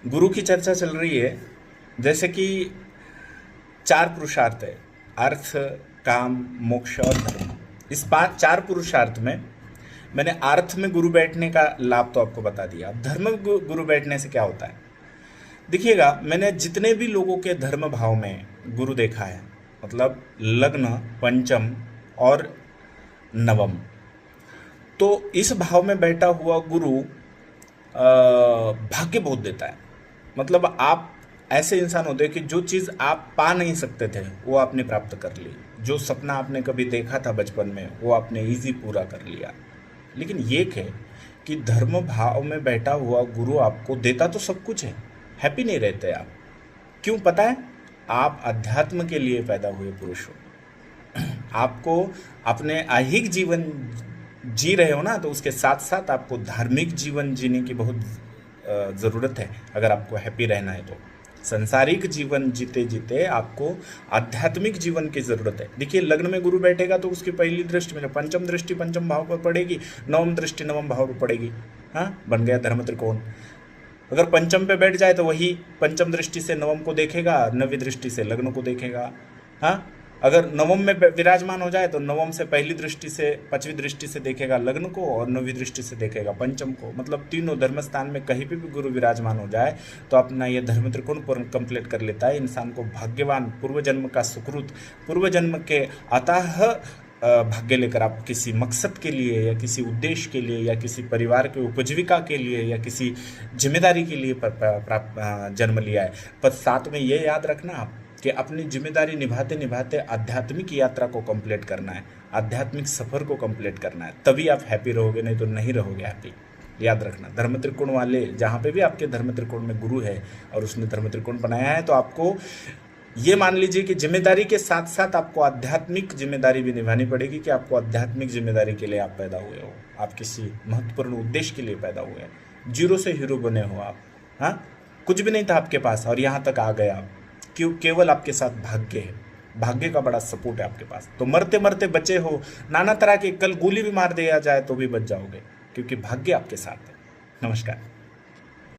गुरु की चर्चा चल रही है। जैसे कि चार पुरुषार्थ है, अर्थ, काम, मोक्ष और धर्म। इस पांच चार पुरुषार्थ में मैंने अर्थ में गुरु बैठने का लाभ तो आपको बता दिया। अब धर्म में गुरु बैठने से क्या होता है, देखिएगा। मैंने जितने भी लोगों के धर्म भाव में गुरु देखा है, मतलब लग्न, पंचम और नवम, तो इस भाव में बैठा हुआ गुरु भाग्य बहुत देता है। मतलब आप ऐसे इंसान होते हैं कि जो चीज़ आप पा नहीं सकते थे वो आपने प्राप्त कर ली। जो सपना आपने कभी देखा था बचपन में वो आपने इजी पूरा कर लिया। लेकिन ये है कि धर्म भाव में बैठा हुआ गुरु आपको देता तो सब कुछ है, हैप्पी नहीं रहते आप। क्यों पता है? आप अध्यात्म के लिए पैदा हुए पुरुष हो। आपको अपने ऐहिक जीवन जी रहे हो ना, तो उसके साथ साथ आपको धार्मिक जीवन जीने की बहुत ज़रूरत है। अगर आपको हैप्पी रहना है तो संसारिक जीवन जीते जीते आपको आध्यात्मिक जीवन की ज़रूरत है। देखिए, लग्न में गुरु बैठेगा तो उसकी पहली दृष्टि में पंचम दृष्टि पंचम भाव पर पड़ेगी, नवम दृष्टि नवम भाव पर पड़ेगी। हाँ, बन गया धर्म त्रिकोण। अगर पंचम पे बैठ जाए तो वही पंचम दृष्टि से नवम को देखेगा, नवी दृष्टि से लग्न को देखेगा। हाँ, अगर नवम में विराजमान हो जाए तो नवम से पहली दृष्टि से पांचवी दृष्टि से देखेगा लग्न को और नवी दृष्टि से देखेगा पंचम को। मतलब तीनों धर्म स्थान में कहीं भी गुरु विराजमान हो जाए तो अपना ये धर्म त्रिकोण कंप्लीट कर लेता है। इंसान को भाग्यवान, पूर्व जन्म का सुकृत, पूर्व जन्म के अतः भाग्य लेकर आप किसी मकसद के लिए या किसी उद्देश्य के लिए या किसी परिवार के उपजीविका के लिए या किसी जिम्मेदारी के लिए जन्म लिया है। पर साथ में ये याद रखना आप कि अपनी जिम्मेदारी निभाते निभाते आध्यात्मिक यात्रा को कंप्लीट करना है, आध्यात्मिक सफर को कंप्लीट करना है, तभी आप हैप्पी रहोगे, नहीं तो नहीं रहोगे हैप्पी। याद रखना, धर्म त्रिकोण वाले जहाँ पे भी आपके धर्म त्रिकोण में गुरु है और उसने धर्म त्रिकोण बनाया है, तो आपको ये मान लीजिए कि जिम्मेदारी के साथ साथ आपको आध्यात्मिक जिम्मेदारी भी निभानी पड़ेगी। कि आपको आध्यात्मिक जिम्मेदारी के लिए आप पैदा हुए हो, आप किसी महत्वपूर्ण उद्देश्य के लिए पैदा हुए हैं। जीरो से हीरो बने हो आप। हाँ, कुछ भी नहीं था आपके पास और यहाँ तक आ गए आप। क्यों? केवल आपके साथ भाग्य है, भाग्य का बड़ा सपोर्ट है आपके पास। तो मरते मरते बचे हो, नाना तरह के, कल गोली भी मार दिया जाए तो भी बच जाओगे, क्योंकि भाग्य आपके साथ है। नमस्कार।